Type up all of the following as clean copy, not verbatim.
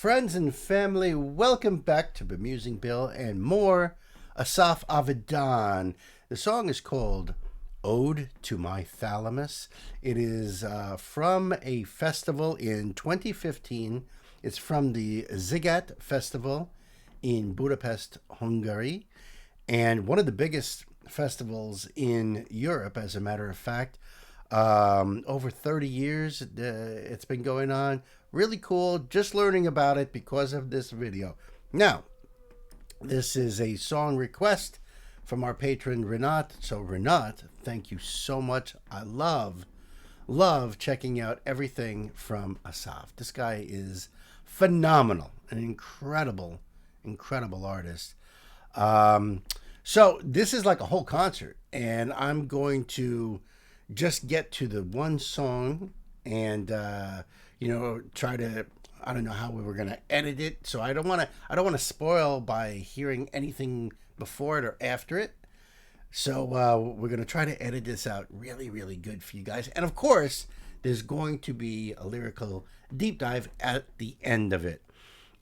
friends and family, welcome back to Bemusing Bill and more Asaf Avidan. The song is called Ode to My Thalamus. It is from a festival in 2015. It's from the Ziget Festival in Budapest, Hungary, and one of the biggest festivals in Europe, as a matter of fact. Over 30 years it's been going on. Really cool. Just learning about it because of this video. Now, this is a song request from our patron Renat. So Renat, thank you so much. I love checking out everything from Asaf. This guy is phenomenal, an incredible artist. So this is like a whole concert, and I'm going to just get to the one song and try to, I don't know how we were going to edit it, so I don't want to spoil by hearing anything before it or after it. So we're going to try to edit this out really good for you guys. And of course, there's going to be a lyrical deep dive at the end of it.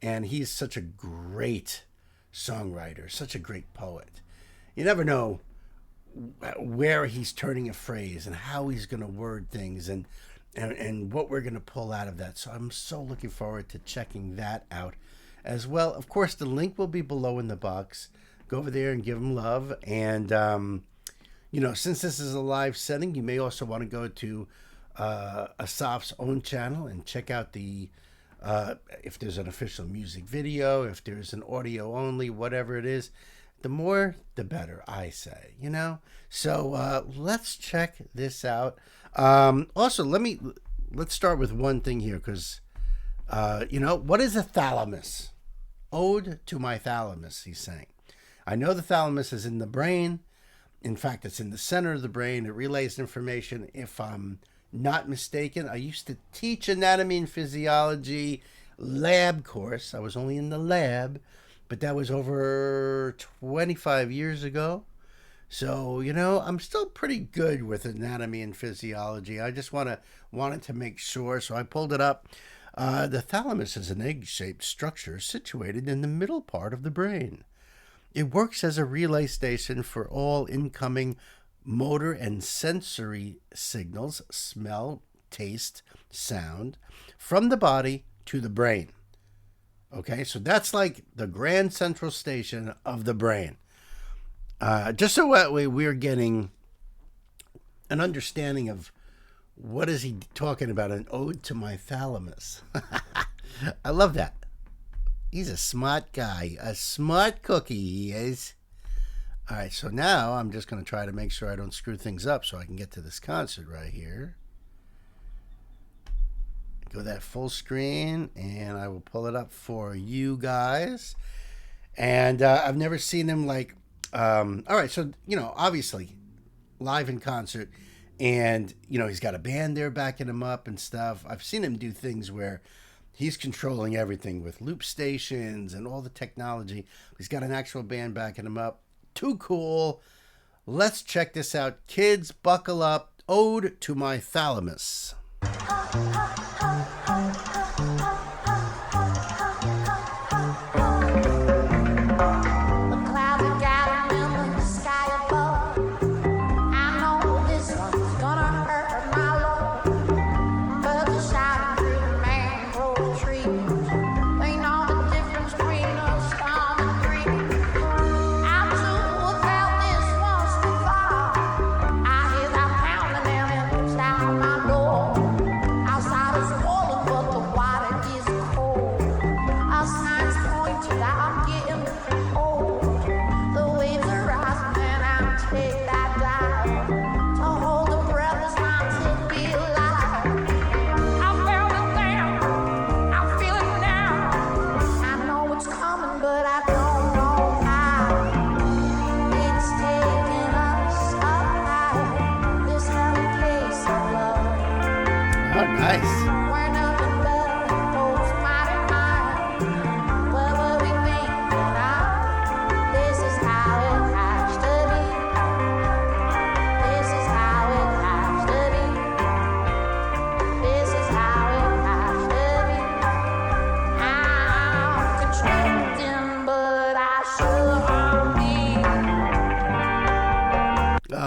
And he's such a great songwriter, such a great poet. You never know where he's turning a phrase and how he's going to word things and what we're going to pull out of that. So I'm so looking forward to checking that out as well. Of course, the link will be below in the box. Go over there and give him love. And, since this is a live setting, you may also want to go to Asaf's own channel and check out if there's an official music video, if there's an audio only, whatever it is. The more, the better, I say, So let's check this out. Also, let's start with one thing here, because, what is a thalamus? Ode to my thalamus, he's saying. I know the thalamus is in the brain. In fact, it's in the center of the brain. It relays information. If I'm not mistaken, I used to teach anatomy and physiology lab course. I was only in the lab, but that was over 25 years ago. So, I'm still pretty good with anatomy and physiology. I just wanted to make sure, so I pulled it up. The thalamus is an egg-shaped structure situated in the middle part of the brain. It works as a relay station for all incoming motor and sensory signals, smell, taste, sound, from the body to the brain. Okay, so that's like the grand central station of the brain. Just so that way we're getting an understanding of what is he talking about, an ode to my thalamus. I love that. He's a smart guy, a smart cookie he is. All right, so now I'm just going to try to make sure I don't screw things up so I can get to this concert right here. Go that full screen, and I will pull it up for you guys. And I've never seen him all right, so, obviously, live in concert, and, he's got a band there backing him up and stuff. I've seen him do things where he's controlling everything with loop stations and all the technology. He's got an actual band backing him up. Too cool. Let's check this out. Kids, buckle up. Ode to my thalamus. I hear that pounding down inside my door.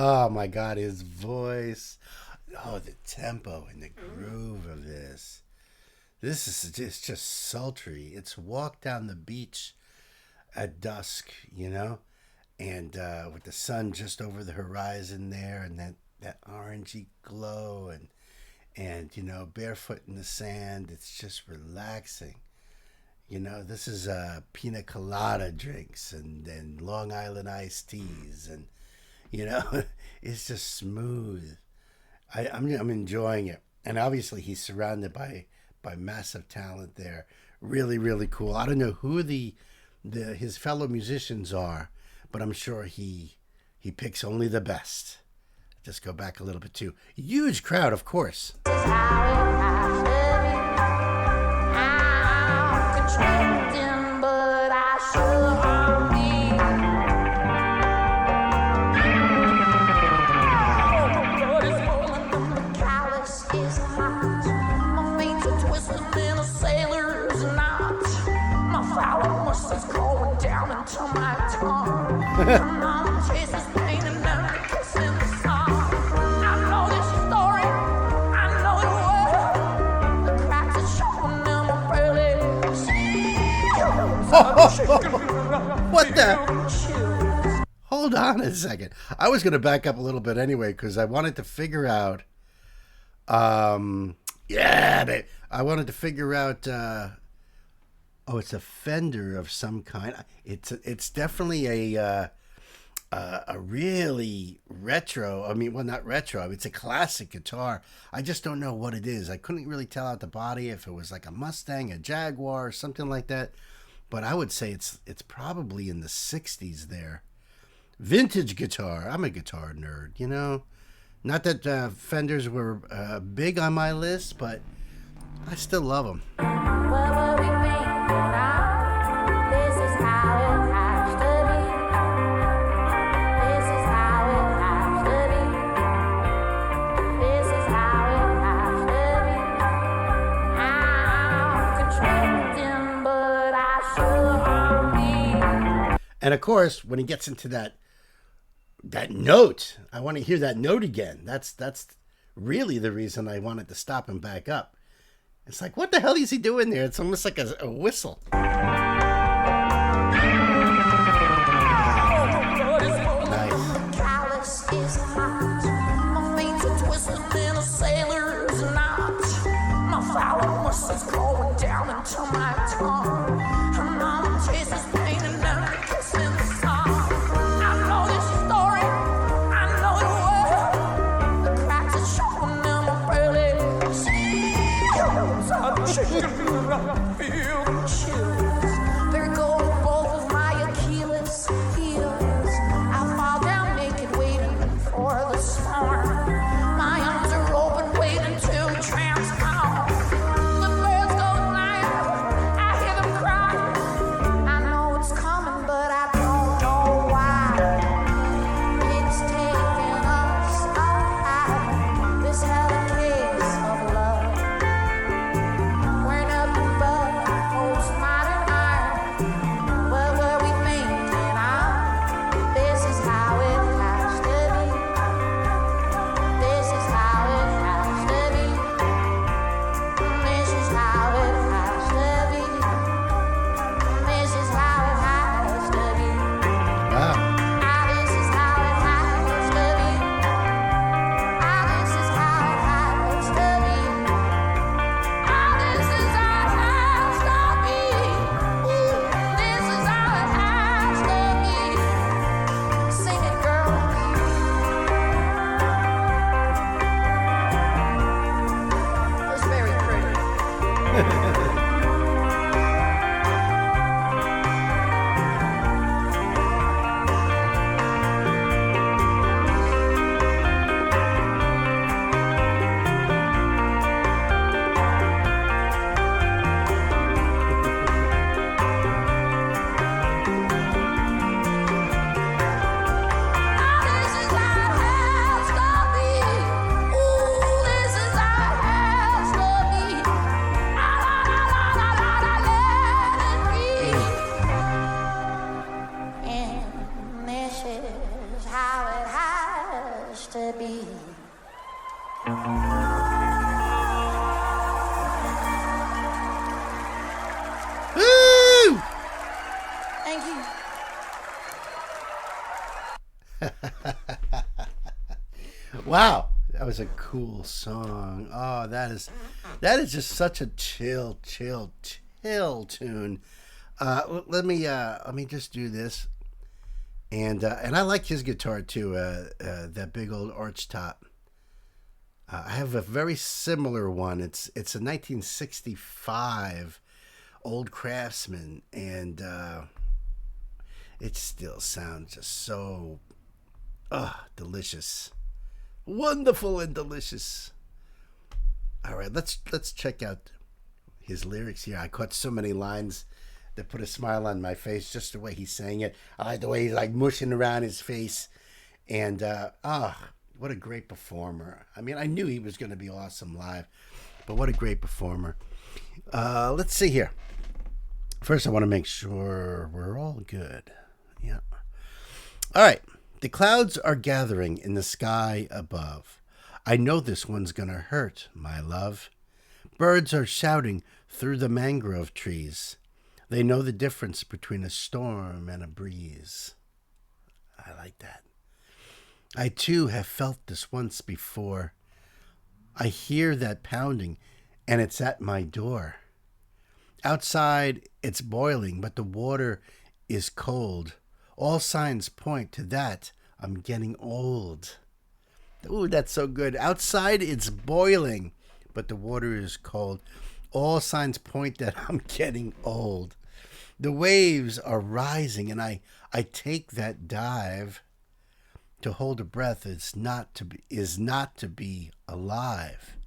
Oh my God, his voice. Oh, the tempo and the groove of this. This is just sultry. It's Walk Down the Beach at dusk, and with the sun just over the horizon there, and that orangey glow, and barefoot in the sand. It's just relaxing. This is pina colada drinks and Long Island iced teas, and it's just smooth. I'm enjoying it, and obviously he's surrounded by massive talent there. Really, really cool. I don't know who his fellow musicians are, but I'm sure he picks only the best. Just go back a little bit too. Huge crowd, of course. What the? Hold on a second. I was going to back up a little bit anyway because I wanted to figure out. I wanted to figure out. It's a Fender of some kind. It's definitely a really retro. I mean, well, not retro. It's a classic guitar. I just don't know what it is. I couldn't really tell out the body if it was like a Mustang, a Jaguar, or something like that. But I would say it's probably in the 60s there. Vintage guitar. I'm a guitar nerd, Not that Fenders were big on my list, but I still love them. And of course, when he gets into that note, I want to hear that note again. That's really the reason I wanted to stop and back up. It's like, what the hell is he doing there? It's almost like a whistle. to be. Woo! Thank you. Wow, that was a cool song. Oh, that is just such a chill tune. Let me just do this, and I like his guitar too. That big old arch top. I have a very similar one. It's a 1965 old Craftsman, and it still sounds just so delicious, wonderful, and delicious. All right, let's check out his lyrics here. I caught so many lines that put a smile on my face just the way he's saying it. I like the way he's like mushing around his face, and what a great performer. I mean, I knew he was going to be awesome live, but what a great performer. Let's see here. First, I want to make sure we're all good. Yeah. All right. The clouds are gathering in the sky above. I know this one's going to hurt, my love. Birds are shouting through the mangrove trees. They know the difference between a storm and a breeze. I like that. I too have felt this once before. I hear that pounding, and it's at my door. Outside, it's boiling, but the water is cold. All signs point to that. I'm getting old. Ooh, that's so good. Outside, it's boiling, but the water is cold. All signs point that I'm getting old. The waves are rising, and I take that dive. To hold a breath is not to be alive.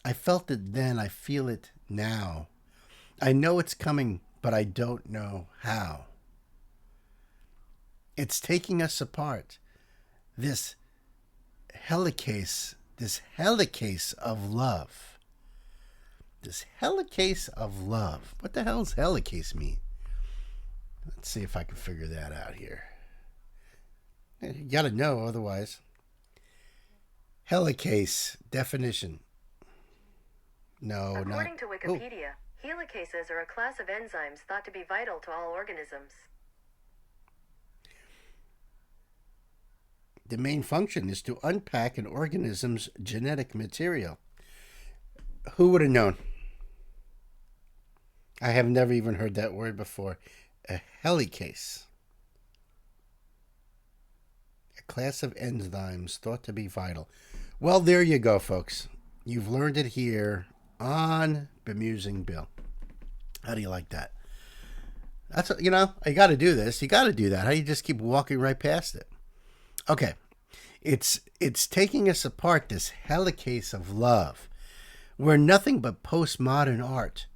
I felt it then, I feel it now. I know it's coming, but I don't know how. It's taking us apart. This helicase of love. This helicase of love. What the hell does helicase mean? Let's see if I can figure that out here. You gotta know, otherwise. Helicase definition. No, According to Wikipedia, helicases are a class of enzymes thought to be vital to all organisms. The main function is to unpack an organism's genetic material. Who would have known? I have never even heard that word before. A helicase. A class of enzymes thought to be vital. Well, there you go, folks. You've learned it here on Bemusing Bill. How do you like that? That's, you got to do this. You got to do that. How do you just keep walking right past it? Okay. It's taking us apart, this helicase of love. We're nothing but postmodern art.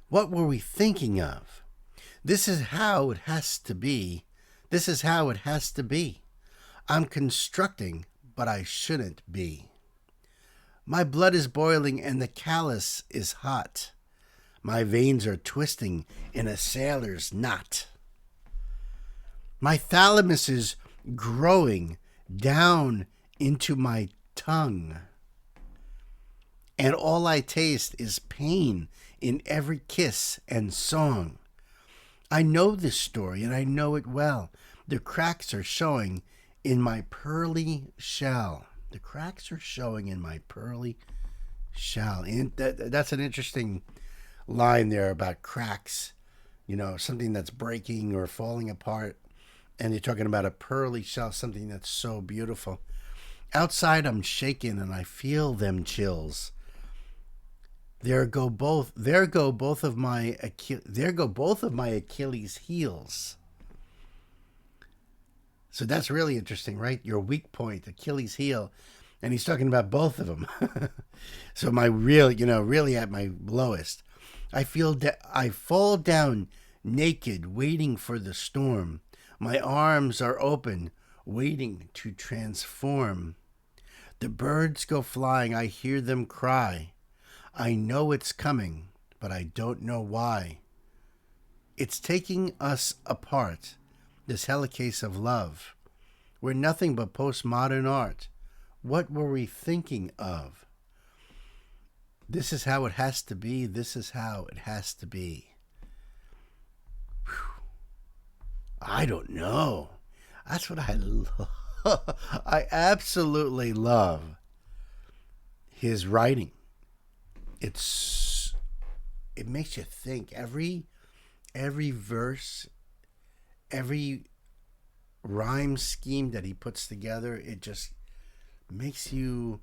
What were we thinking of? This is how it has to be. This is how it has to be. I'm constructing, but I shouldn't be. My blood is boiling and the callus is hot. My veins are twisting in a sailor's knot. My thalamus is growing down into my tongue. And all I taste is pain in every kiss and song. I know this story and I know it well. The cracks are showing in my pearly shell. The cracks are showing in my pearly shell. And that's an interesting line there about cracks. Something that's breaking or falling apart. And you're talking about a pearly shell, something that's so beautiful. Outside, I'm shaking and I feel them chills. There go both of my Achilles heels. So that's really interesting, right? Your weak point, Achilles heel, and he's talking about both of them. So my really at my lowest, I fall down naked, waiting for the storm. My arms are open, waiting to transform. The birds go flying, I hear them cry. I know it's coming, but I don't know why. It's taking us apart, this helicase of love. We're nothing but postmodern art. What were we thinking of? This is how it has to be. This is how it has to be. Whew. I don't know. That's what I love. I absolutely love his writing. It makes you think. Every verse, every rhyme scheme that he puts together, it just makes you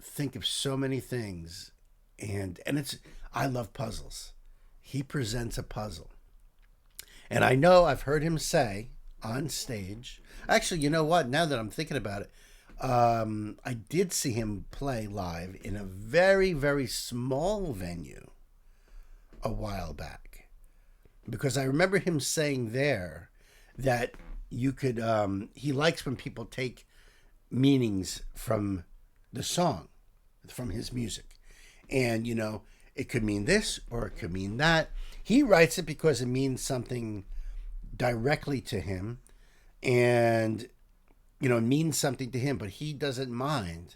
think of so many things. And I love puzzles. He presents a puzzle. And I know I've heard him say on stage, actually, you know what? Now that I'm thinking about it, I did see him play live in a very, very small venue a while back. Because I remember him saying there that you could, he likes when people take meanings from the song, from his music. And, it could mean this or it could mean that. He writes it because it means something directly to him and, it means something to him, but he doesn't mind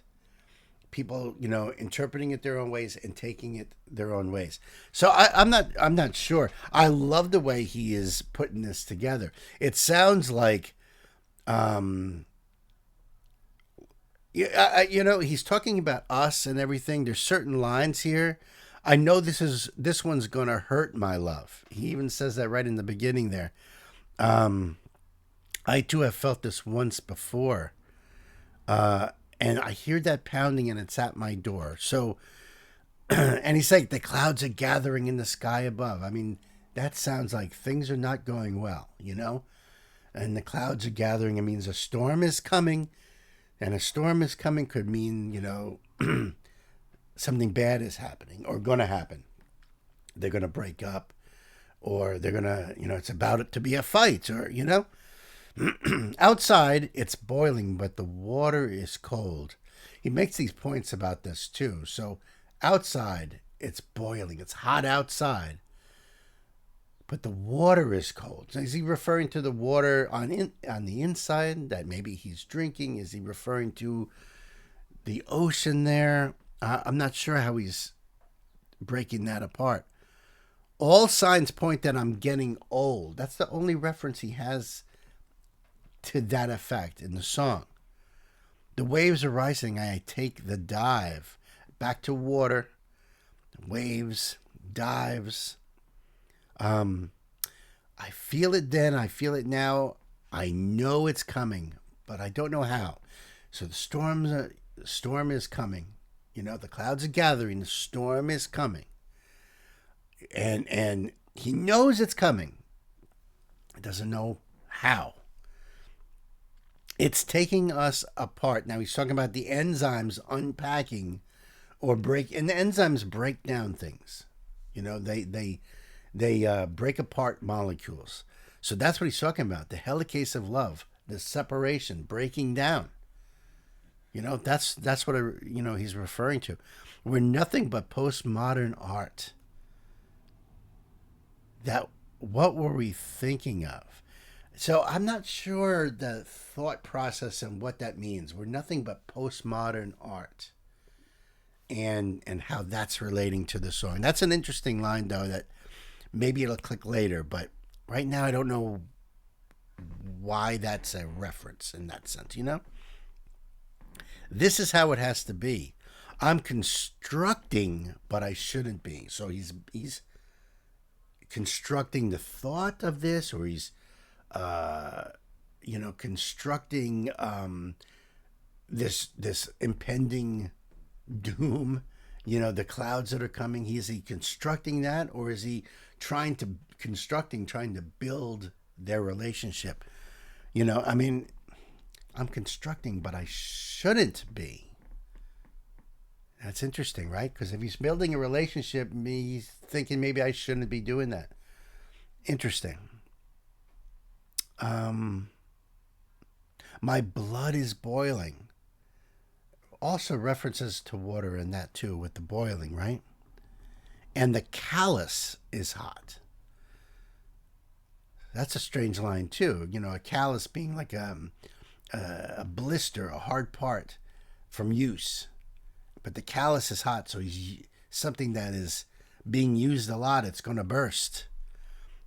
people, interpreting it their own ways and taking it their own ways. So I'm not sure. I love the way he is putting this together. It sounds like, he's talking about us and everything. There's certain lines here. I know this one's gonna hurt my love. He even says that right in the beginning there. I too have felt this once before. And I hear that pounding and it's at my door. So, and he's like, the clouds are gathering in the sky above. I mean, that sounds like things are not going well, and the clouds are gathering. It means a storm is coming, and a storm is coming could mean, something bad is happening or going to happen. They're going to break up or they're going to, it's about it to be a fight or, outside, it's boiling, but the water is cold. He makes these points about this too. So outside, it's boiling. It's hot outside, but the water is cold. So is he referring to the water on the inside that maybe he's drinking? Is he referring to the ocean there? I'm not sure how he's breaking that apart. All signs point that I'm getting old. That's the only reference he has to that effect in the song. The waves are rising. I take the dive back to water. Waves, dives. I feel it then. I feel it now. I know it's coming, but I don't know how. So the storm is coming. The clouds are gathering. The storm is coming. And he knows it's coming. He doesn't know how. It's taking us apart. Now he's talking about the enzymes unpacking or break, and the enzymes break down things. They break apart molecules. So that's what he's talking about. The helicase of love, the separation, breaking down. That's what he's referring to. We're nothing but postmodern art. What were we thinking of? So I'm not sure the thought process and what that means. We're nothing but postmodern art. And how that's relating to the song. That's an interesting line, though, that maybe it'll click later. But right now, I don't know why that's a reference in that sense, This is how it has to be. I'm constructing, but I shouldn't be. So he's constructing the thought of this, or he's constructing this impending doom, the clouds that are coming. Is he constructing that, or is he trying to build their relationship? I'm constructing, but I shouldn't be. That's interesting, right? Because if he's building a relationship, he's thinking maybe I shouldn't be doing that. Interesting. My blood is boiling. Also references to water in that too, with the boiling, right? And the callus is hot. That's a strange line too. A callus being like a blister, a hard part. from use. But the callus is hot, so he's something that is being used a lot. It's going to burst.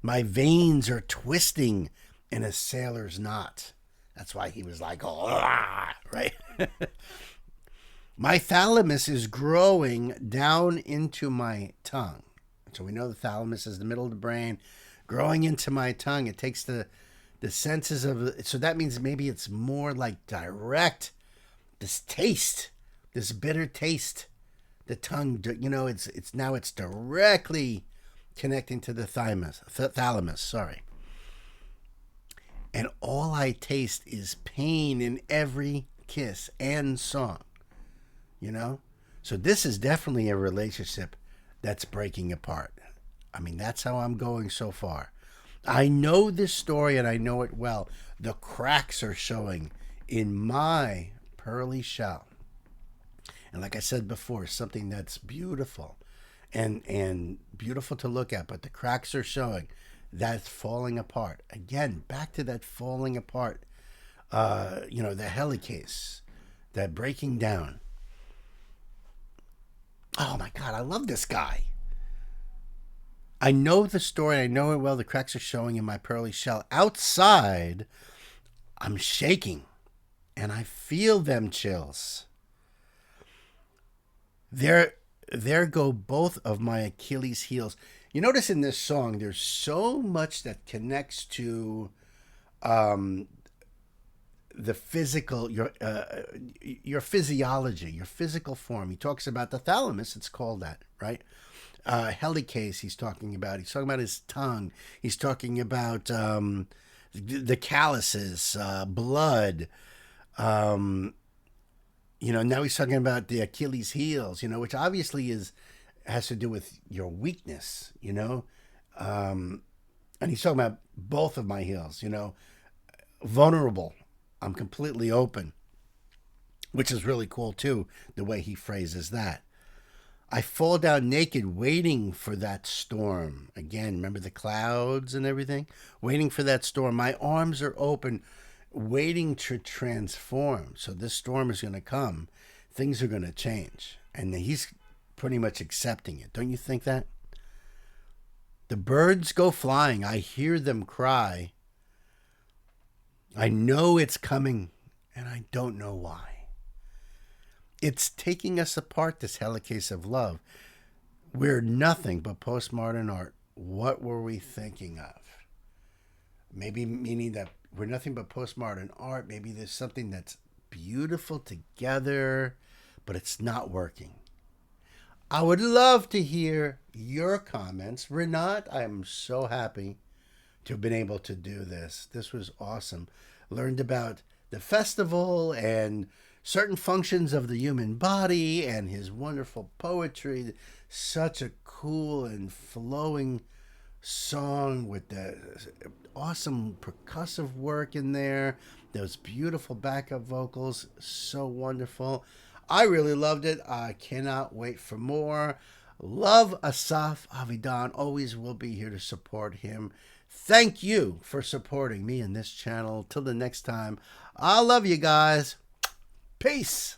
My veins are twisting in a sailor's knot. That's why he was like, oh, right? My thalamus is growing down into my tongue. So we know the thalamus is the middle of the brain, growing into my tongue. It takes the senses of, so that means maybe it's more like direct, this taste, this bitter taste. The tongue, it's directly connecting to the thalamus, sorry. And all I taste is pain in every kiss and song, So this is definitely a relationship that's breaking apart. I mean, that's how I'm going so far. I know this story and I know it well. The cracks are showing in my pearly shell. And like I said before, something that's beautiful and beautiful to look at, but the cracks are showing. That's falling apart. Again, back to that falling apart, the helicase, that breaking down. Oh my God, I love this guy. I know the story. I know it well. The cracks are showing in my pearly shell. Outside, I'm shaking and I feel them chills. There go both of my Achilles heels. You notice in this song, there's so much that connects to the physical, your physiology, your physical form. He talks about the thalamus. It's called that, right? Helicase. He's talking about his tongue. He's talking about the calluses, blood. Now he's talking about the Achilles heels, which obviously has to do with your weakness, and he's talking about both of my heels, vulnerable. I'm completely open, which is really cool too, the way he phrases that. I fall down naked, waiting for that storm. Again, remember the clouds and everything? Waiting for that storm. My arms are open, waiting to transform. So this storm is going to come. Things are going to change. And he's pretty much accepting it. Don't you think that? The birds go flying. I hear them cry. I know it's coming, and I don't know why. It's taking us apart, this helicase of love. We're nothing but postmodern art. What were we thinking of? Maybe meaning that we're nothing but postmodern art. Maybe there's something that's beautiful together, but it's not working. I would love to hear your comments. Renat, I'm so happy to have been able to do this. This was awesome. Learned about the festival and certain functions of the human body and his wonderful poetry. Such a cool and flowing song with the awesome percussive work in there. Those beautiful backup vocals. So wonderful. I really loved it. I cannot wait for more. Love Asaf Avidan. Always will be here to support him. Thank you for supporting me in this channel. Till the next time, I love you guys. Peace.